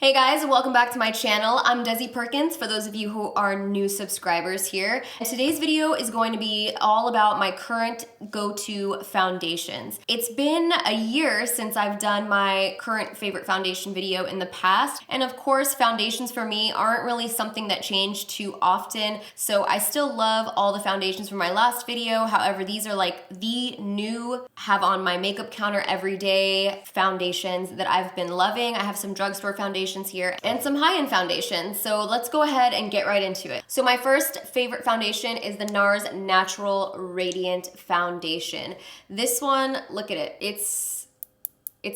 Hey guys, welcome back to my channel. I'm Desi Perkins, for those of you who are new subscribers here. And today's video is going to be all about my current go-to foundations. It's been a year since I've done my current favorite foundation video in the past, and of course foundations for me aren't really something that change too often, so I still love all the foundations from my last video. However, these are like the new, have on my makeup counter every day foundations that I've been loving. I have some drugstore foundations here and some high-end foundations, so let's go ahead and get right into it. So my first favorite foundation is the NARS Natural Radiant Foundation. This one, look at it, it's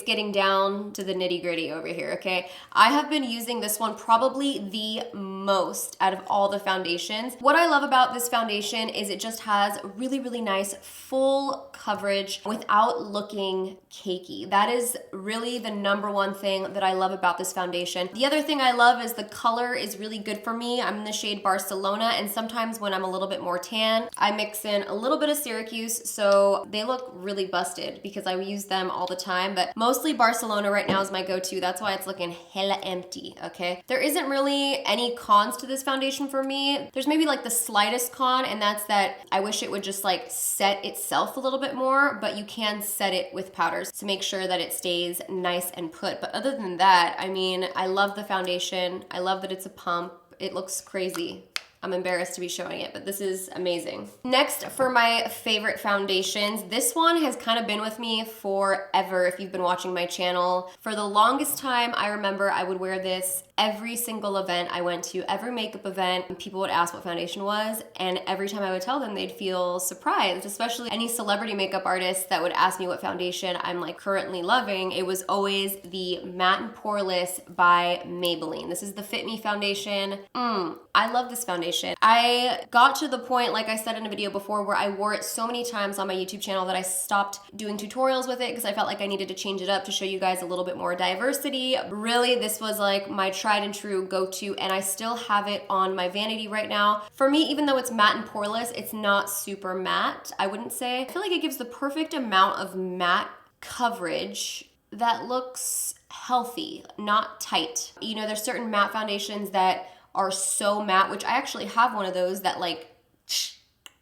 getting down to the nitty-gritty over here, okay? I have been using this one probably the most out of all the foundations. What I love about this foundation is it just has really, really nice full coverage without looking cakey. That is really the number one thing that I love about this foundation. The other thing I love is the color is really good for me. I'm in the shade Barcelona, and sometimes when I'm a little bit more tan, I mix in a little bit of Syracuse, so they look really busted because I use them all the time, but mostly Barcelona right now is my go-to. That's why it's looking hella empty, okay? There isn't really any cons to this foundation for me. There's maybe like the slightest con, and that's that I wish it would just like set itself a little bit more, but you can set it with powders to make sure that it stays nice and put. But other than that, I mean, I love the foundation. I love that it's a pump. It looks crazy. I'm embarrassed to be showing it, but this is amazing. Next, for my favorite foundations, this one has kind of been with me forever if you've been watching my channel. For the longest time, I remember I would wear this every single event I went to, every makeup event, and people would ask what foundation was, and every time I would tell them, they'd feel surprised, especially any celebrity makeup artists that would ask me what foundation I'm like currently loving. It was always the Matte and Poreless by Maybelline. This is the Fit Me foundation. I love this foundation. I got to the point, like I said in a video before, where I wore it so many times on my YouTube channel that I stopped doing tutorials with it because I felt like I needed to change it up to show you guys a little bit more diversity. Really, this was like my tried and true go-to, and I still have it on my vanity right now. For me, even though it's matte and poreless, it's not super matte, I wouldn't say. I feel like it gives the perfect amount of matte coverage that looks healthy, not tight. You know, there's certain matte foundations that are so matte, which I actually have one of those that like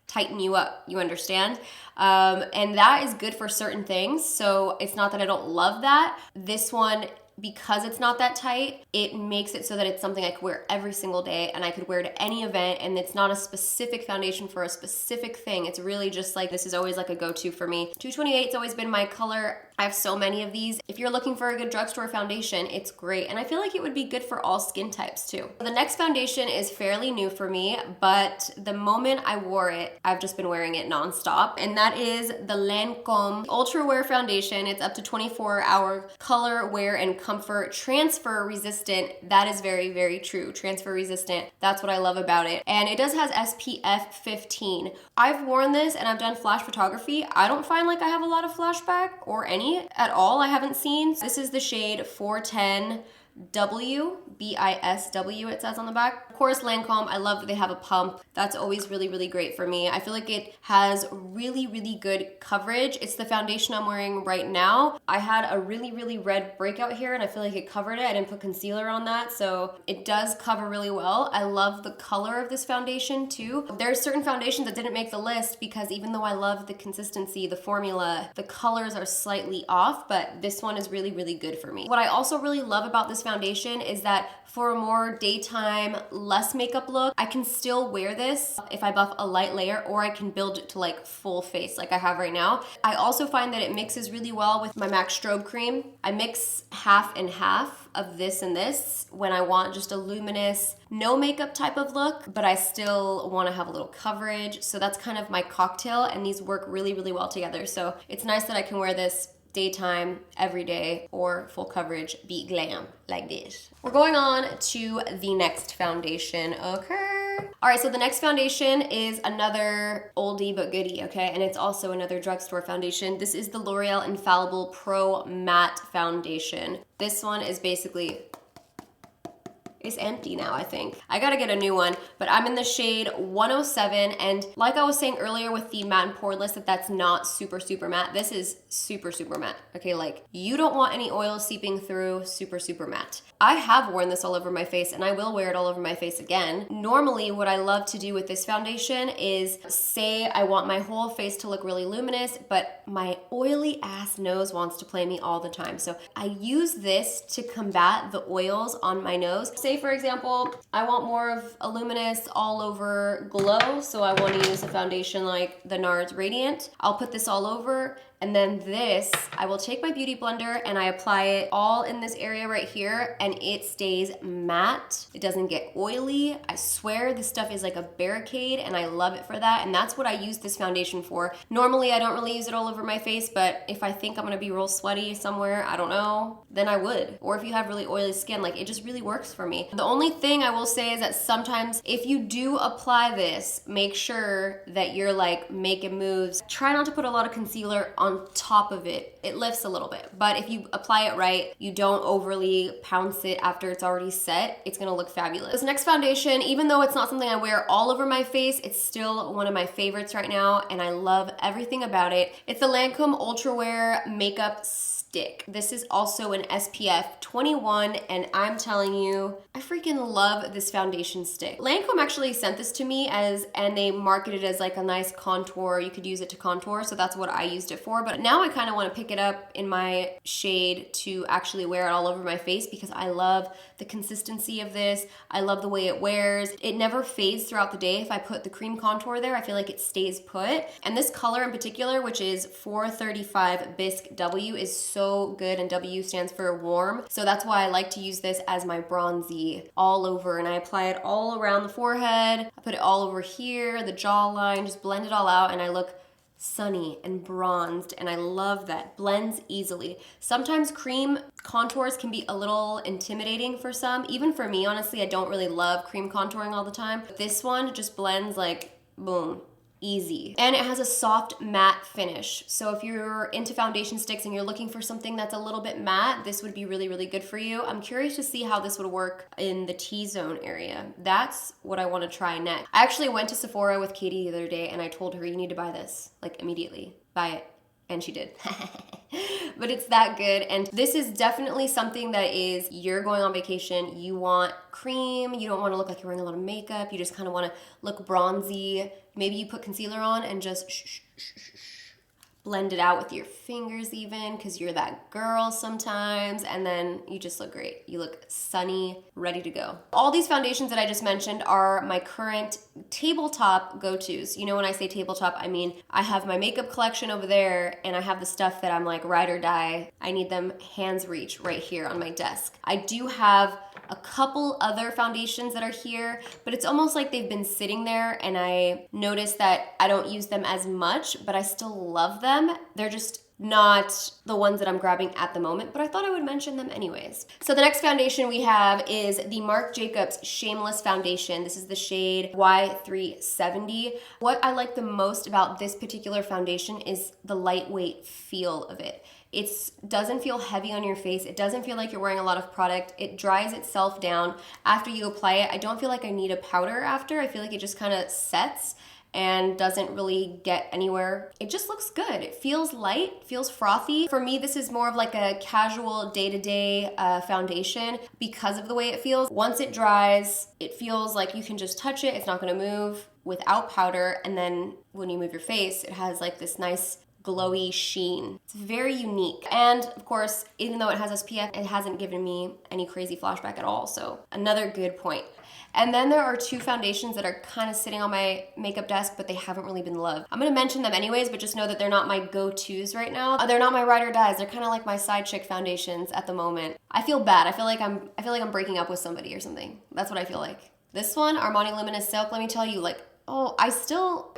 tighten you up, you understand? And that is good for certain things, so it's not that I don't love that. This one, because it's not that tight, it makes it so that it's something I could wear every single day, and I could wear to any event, and it's not a specific foundation for a specific thing. It's really just like, this is always like a go-to for me. 228's always been my color. I have so many of these. If you're looking for a good drugstore foundation, it's great, and I feel like it would be good for all skin types too. The next foundation is fairly new for me, but the moment I wore it, I've just been wearing it nonstop, and that is the Lancome Ultra Wear Foundation. It's up to 24-hour color, wear, and comfort, transfer resistant. That is very, very true. Transfer resistant. That's what I love about it. And it does has SPF 15. I've worn this and I've done flash photography. I don't find like I have a lot of flashback or any at all. I haven't seen. This is the shade 410 W, BISW it says on the back. Of course, Lancome, I love that they have a pump. That's always really, really great for me. I feel like it has really, really good coverage. It's the foundation I'm wearing right now. I had a really, really red breakout here, and I feel like it covered it. I didn't put concealer on that, so it does cover really well. I love the color of this foundation too. There's certain foundations that didn't make the list because even though I love the consistency, the formula, the colors are slightly off, but this one is really, really good for me. What I also really love about this foundation is that for a more daytime, less makeup look, I can still wear this if I buff a light layer, or I can build it to like full face like I have right now. I also find that it mixes really well with my MAC strobe cream. I mix half and half of this and this when I want just a luminous, no makeup type of look, but I still want to have a little coverage. So that's kind of my cocktail, and these work really, really well together. So it's nice that I can wear this daytime, every day, or full coverage, be glam like this. We're going on to the next foundation, okay? All right, so the next foundation is another oldie but goodie, okay? And it's also another drugstore foundation. This is the L'Oreal Infallible Pro Matte Foundation. This one is basically, is empty now, I think. I gotta get a new one, but I'm in the shade 107, and like I was saying earlier with the matte and poreless, that's not super, super matte. This is super, super matte. Okay, like you don't want any oil seeping through, super, super matte. I have worn this all over my face and I will wear it all over my face again. Normally, what I love to do with this foundation is say I want my whole face to look really luminous, but my oily ass nose wants to play me all the time. So I use this to combat the oils on my nose. Say for example, I want more of a luminous all over glow, so I want to use a foundation like the NARS Radiant. I'll put this all over, and then this, I will take my beauty blender and I apply it all in this area right here, and it stays matte. It doesn't get oily. I swear this stuff is like a barricade and I love it for that, and that's what I use this foundation for. Normally I don't really use it all over my face, but if I think I'm gonna be real sweaty somewhere, I don't know, then I would. Or if you have really oily skin, like it just really works for me. The only thing I will say is that sometimes if you do apply this, make sure that you're like making moves. Try not to put a lot of concealer on top of it. It lifts a little bit, but if you apply it right, you don't overly pounce it after it's already set, it's gonna look fabulous. This next foundation, even though it's not something I wear all over my face, it's still one of my favorites right now, and I love everything about it. It's the Lancome Ultra Wear Makeup Stick. This is also an SPF 21, and I'm telling you, I freaking love this foundation stick. Lancome actually sent this to me and they marketed it as like a nice contour. You could use it to contour, so that's what I used it for. But now I kind of want to pick it up in my shade to actually wear it all over my face because I love the consistency of this. I love the way it wears. It never fades throughout the day. If I put the cream contour there, I feel like it stays put. And this color in particular, which is 435 Bisque W, is so good, and W stands for warm. So that's why I like to use this as my bronzy all over, and I apply it all around the forehead. I put it all over here, the jawline, just blend it all out, and I look sunny and bronzed, and I love that. Blends easily. Sometimes cream contours can be a little intimidating for some. Even for me, honestly, I don't really love cream contouring all the time. But this one just blends like boom. Easy. And it has a soft matte finish. So if you're into foundation sticks and you're looking for something that's a little bit matte, this would be really, really good for you. I'm curious to see how this would work in the T-zone area. That's what I want to try next. I actually went to Sephora with Katie the other day and I told her, you need to buy this, like immediately. Buy it. And she did. But it's that good. And this is definitely something that is, you're going on vacation, you want cream, you don't want to look like you're wearing a lot of makeup, you just kind of want to look bronzy. Maybe you put concealer on and just blend it out with your fingers even, because you're that girl sometimes, and then you just look great. You look sunny, ready to go. All these foundations that I just mentioned are my current tabletop go-tos. You know, when I say tabletop, I mean I have my makeup collection over there, and I have the stuff that I'm like ride or die. I need them hands reach right here on my desk. I do have a couple other foundations that are here, but it's almost like they've been sitting there, and I noticed that I don't use them as much, but I still love them. They're just not the ones that I'm grabbing at the moment, but I thought I would mention them anyways. So the next foundation we have is the Marc Jacobs Shameless Foundation. This is the shade Y370. What I like the most about this particular foundation is the lightweight feel of it. It doesn't feel heavy on your face. It doesn't feel like you're wearing a lot of product. It dries itself down after you apply it. I don't feel like I need a powder after. I feel like it just kind of sets and doesn't really get anywhere. It just looks good. It feels light, feels frothy. For me, this is more of like a casual day-to-day foundation because of the way it feels. Once it dries, it feels like you can just touch it. It's not gonna move without powder. And then when you move your face, it has like this nice glowy sheen. It's very unique. And of course, even though it has SPF, it hasn't given me any crazy flashback at all. So another good point. And then there are two foundations that are kind of sitting on my makeup desk, but they haven't really been loved. I'm gonna mention them anyways, but just know that they're not my go-tos right now. They're not my ride or dies. They're kind of like my side chick foundations at the moment. I feel bad. I feel like I'm breaking up with somebody or something. That's what I feel like. This one, Armani Luminous Silk, let me tell you, like, oh, I still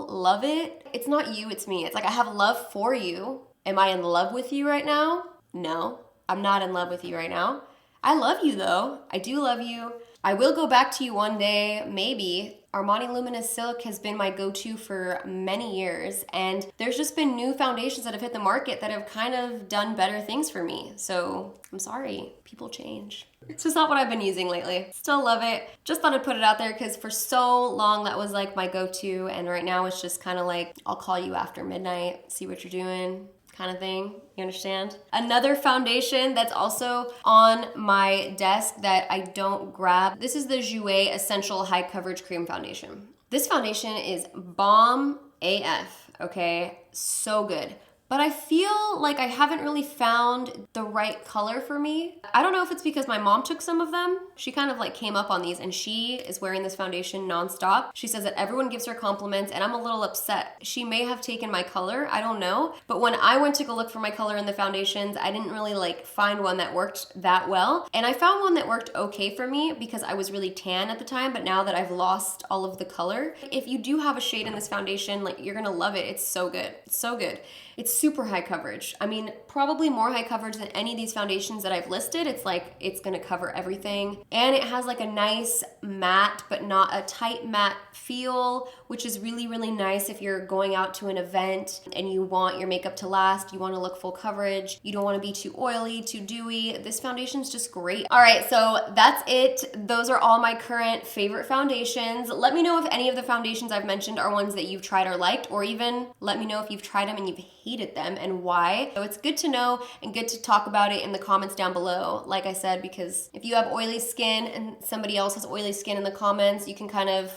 love it. It's not you, it's me. It's like I have love for you. Am I in love with you right now? No, I'm not in love with you right now. I love you though. I do love you. I will go back to you one day, maybe. Armani Luminous Silk has been my go-to for many years, and there's just been new foundations that have hit the market that have kind of done better things for me. So I'm sorry, people change. It's just not what I've been using lately. Still love it. Just thought I'd put it out there because for so long that was like my go-to, and right now it's just kind of like, I'll call you after midnight, see what you're doing, kind of thing. You understand? Another foundation that's also on my desk that I don't grab, this is the Jouer Essential High Coverage Cream Foundation. This foundation is bomb AF, okay? So good. But I feel like I haven't really found the right color for me. I don't know if it's because my mom took some of them. She kind of like came up on these, and she is wearing this foundation nonstop. She says that everyone gives her compliments, and I'm a little upset. She may have taken my color, I don't know. But when I went to go look for my color in the foundations, I didn't really like find one that worked that well. And I found one that worked okay for me because I was really tan at the time, but now that I've lost all of the color, if you do have a shade in this foundation, like, you're gonna love it. It's so good. It's so good. It's super high coverage. I mean, probably more high coverage than any of these foundations that I've listed. It's like, it's gonna cover everything. And it has like a nice matte, but not a tight matte feel, which is really, really nice if you're going out to an event and you want your makeup to last, you wanna look full coverage, you don't wanna be too oily, too dewy. This foundation's just great. All right, so that's it. Those are all my current favorite foundations. Let me know if any of the foundations I've mentioned are ones that you've tried or liked, or even let me know if you've tried them and you've hated them and why. So it's good to know and good to talk about it in the comments down below, like I said, because if you have oily skin and somebody else has oily skin in the comments, you can kind of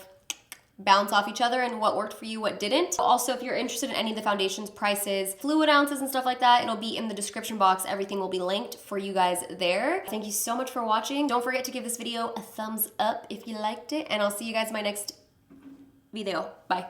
bounce off each other and what worked for you, what didn't. Also, if you're interested in any of the foundations, prices, fluid ounces and stuff like that, it'll be in the description box. Everything will be linked for you guys there. Thank you so much for watching. Don't forget to give this video a thumbs up if you liked it, and I'll see you guys in my next video. Bye.